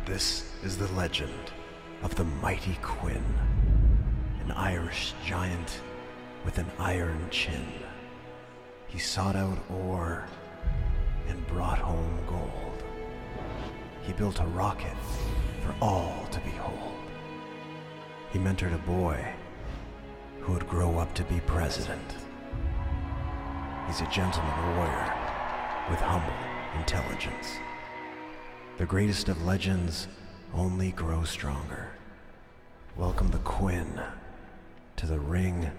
This is the legend of the mighty Quinn, an Irish giant with an iron chin. He sought out ore and brought home gold. He built a rocket for all to behold. He mentored a boy who would grow up to be president. He's a gentleman warrior with humble intelligence. The greatest of legends only grow stronger. Welcome the Quinn to the Ring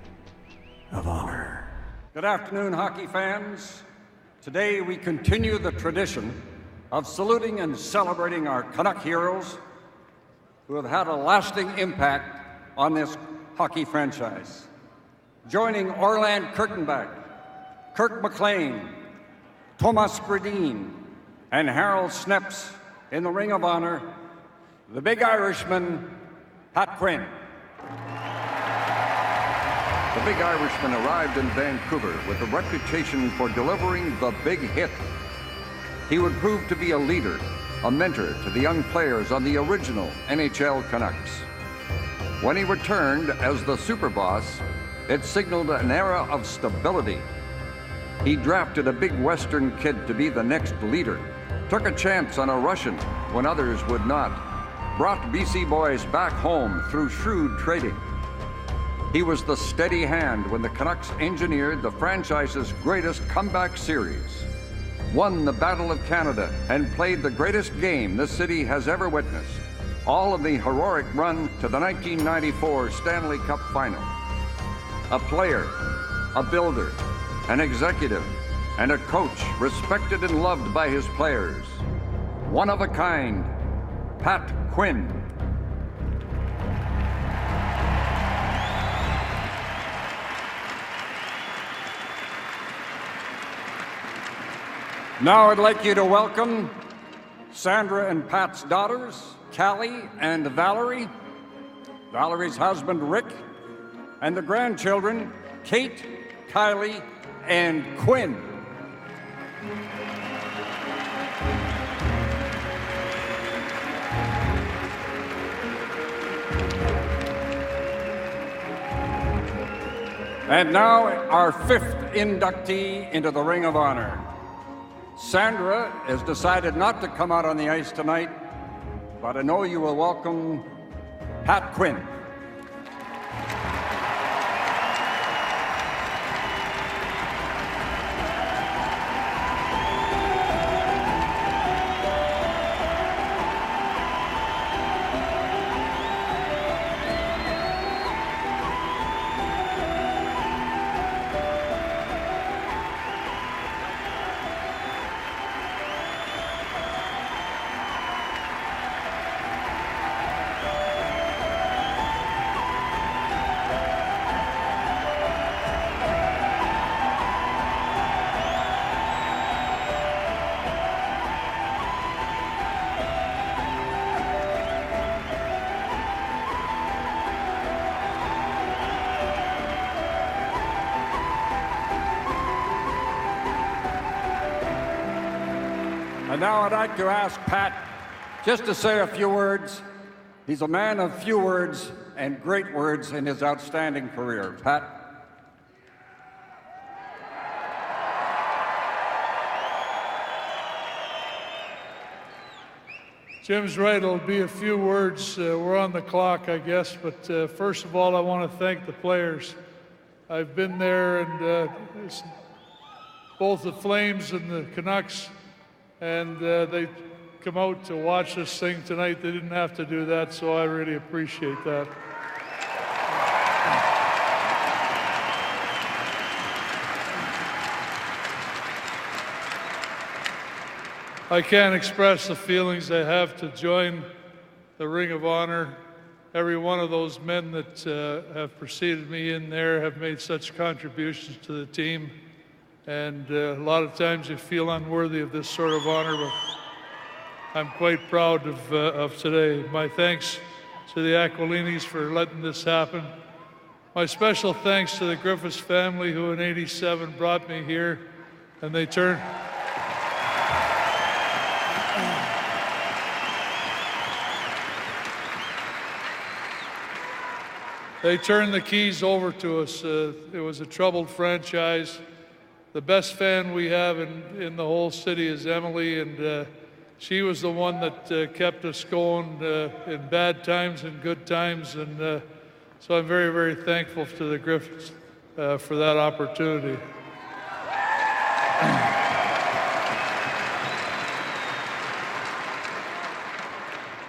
of Honor. Good afternoon, hockey fans. Today we continue the tradition of saluting and celebrating our Canuck heroes who have had a lasting impact on this hockey franchise. Joining Orland Kurtenbach, Kirk McLean, Thomas Gradine, and Harold Sneps in the Ring of Honor, the Big Irishman, Pat Quinn. The Big Irishman arrived in Vancouver with a reputation for delivering the big hit. He would prove to be a leader, a mentor to the young players on the original NHL Canucks. When he returned as the super boss, it signaled an era of stability. He drafted a big Western kid to be the next leader, took a chance on a Russian when others would not, brought BC boys back home through shrewd trading. He was the steady hand when the Canucks engineered the franchise's greatest comeback series, won the Battle of Canada, and played the greatest game this city has ever witnessed, all of the heroic run to the 1994 Stanley Cup Final. A player, a builder, an executive, and a coach respected and loved by his players. One of a kind, Pat Quinn. Now I'd like you to welcome Sandra and Pat's daughters, Callie and Valerie, Valerie's husband, Rick, and the grandchildren, Kate, Kylie, and Quinn. And now our fifth inductee into the Ring of Honor. Sandra has decided not to come out on the ice tonight, but I know you will welcome Pat Quinn. And now I'd like to ask Pat just to say a few words. He's a man of few words and great words in his outstanding career. Pat? Jim's right, it'll be a few words. We're on the clock, I guess, but first of all, I want to thank the players. I've been there, and both the Flames and the Canucks, and they come out to watch this thing tonight. They didn't have to do that, so I really appreciate that. I can't express the feelings I have to join the Ring of Honor. Every one of those men that have preceded me in there have made such contributions to the team. And a lot of times you feel unworthy of this sort of honor, but I'm quite proud of today. My thanks to the Aquilinis for letting this happen. My special thanks to the Griffiths family, who in '87 brought me here, and they turned They turned the keys over to us. It was a troubled franchise. The best fan we have in the whole city is Emily, and she was the one that kept us going in bad times and good times, and so I'm very, very thankful to the Griffiths for that opportunity.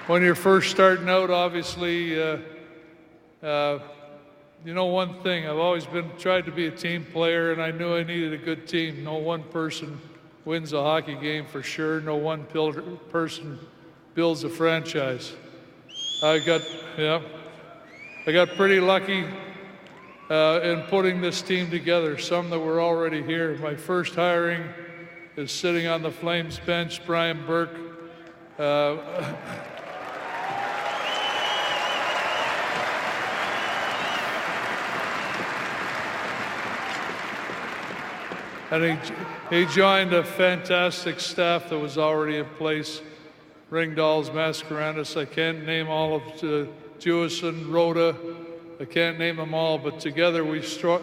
When you're first starting out, obviously, you know one thing, I've always tried to be a team player, and I knew I needed a good team. No one person wins a hockey game for sure. No one person builds a franchise. I got pretty lucky in putting this team together, some that were already here. My first hiring is sitting on the Flames bench, Brian Burke. And he joined a fantastic staff that was already in place. Ringdals, Mascarenhas, I can't name all of Jewison, Rhoda, I can't name them all, but together we struck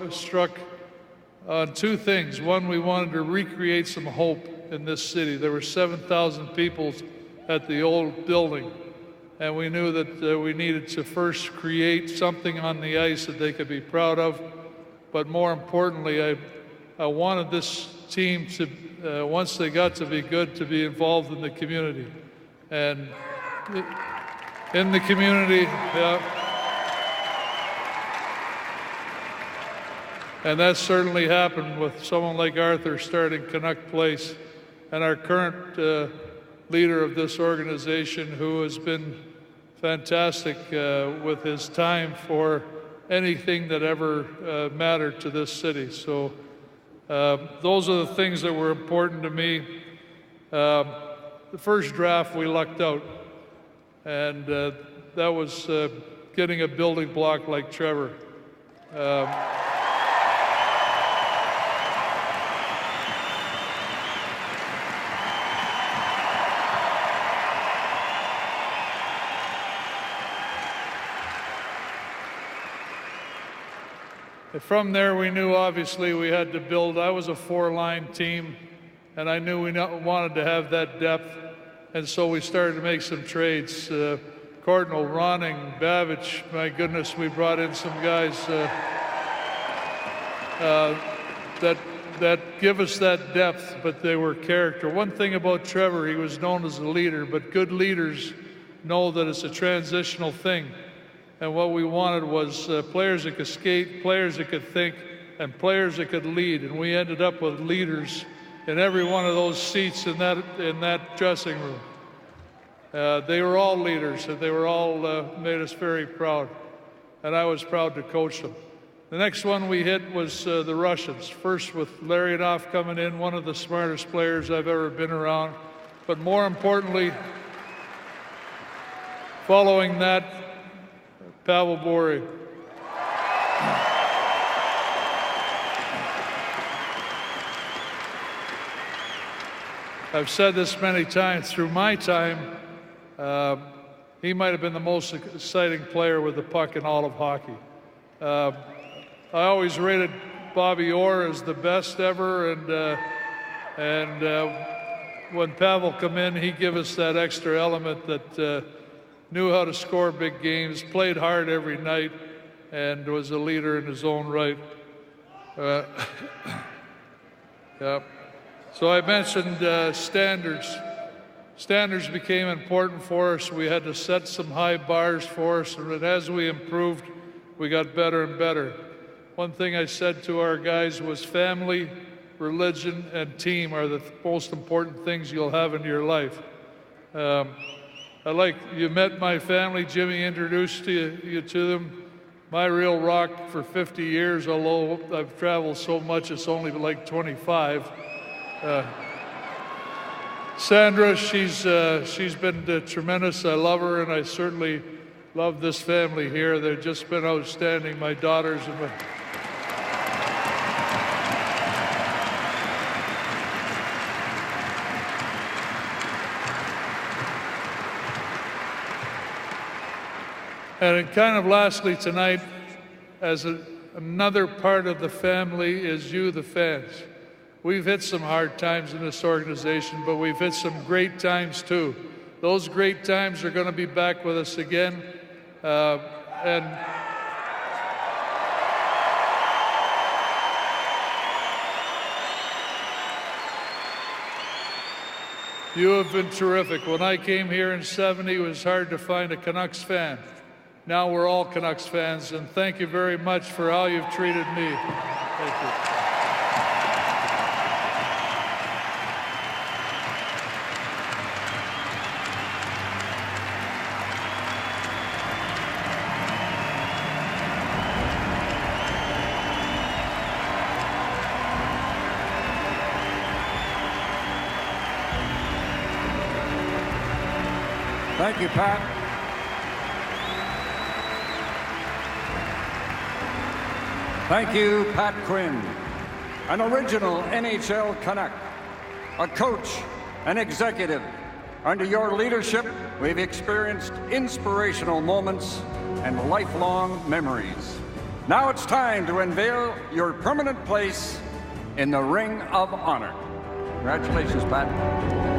on two things. One, we wanted to recreate some hope in this city. There were 7,000 people at the old building, and we knew that we needed to first create something on the ice that they could be proud of, but more importantly, I wanted this team to, once they got to be good, to be involved in the community. And in the community, yeah. And that certainly happened with someone like Arthur starting Canuck Place, and our current leader of this organization, who has been fantastic with his time for anything that ever mattered to this city. So those are the things that were important to me. The first draft, we lucked out, and that was getting a building block like Trevor. From there, we knew obviously we had to build. I was a four-line team, and I knew we wanted to have that depth, and so we started to make some trades. Cardinal, Ronning, Babbage, my goodness, we brought in some guys that give us that depth, but they were character. One thing about Trevor, he was known as a leader, but good leaders know that it's a transitional thing. And what we wanted was players that could skate, players that could think, and players that could lead. And we ended up with leaders in every one of those seats in that dressing room. They were all leaders, and they were all made us very proud. And I was proud to coach them. The next one we hit was the Russians. First with Larionov coming in, one of the smartest players I've ever been around. But more importantly, following that, Pavel Bure. I've said this many times. Through my time, he might have been the most exciting player with the puck in all of hockey. I always rated Bobby Orr as the best ever, and when Pavel come in, he gave us that extra element that knew how to score big games, played hard every night, and was a leader in his own right. Yeah. So I mentioned standards. Standards became important for us. We had to set some high bars for us, and as we improved, we got better and better. One thing I said to our guys was family, religion, and team are the most important things you'll have in your life. You met my family. Jimmy introduced you to them. My real rock for 50 years, although I've traveled so much, it's only like 25. Sandra, she's been tremendous. I love her, and I certainly love this family here. They've just been outstanding. My daughters and my... And kind of lastly tonight, another part of the family is you, the fans. We've hit some hard times in this organization, but we've hit some great times too. Those great times are going to be back with us again. And you have been terrific. When I came here in '70, it was hard to find a Canucks fan. Now we're all Canucks fans, and thank you very much for how you've treated me. Thank you. Thank you, Pat. Thank you, Pat Quinn, an original NHL Canuck, a coach, an executive. Under your leadership, we've experienced inspirational moments and lifelong memories. Now it's time to unveil your permanent place in the Ring of Honor. Congratulations, Pat.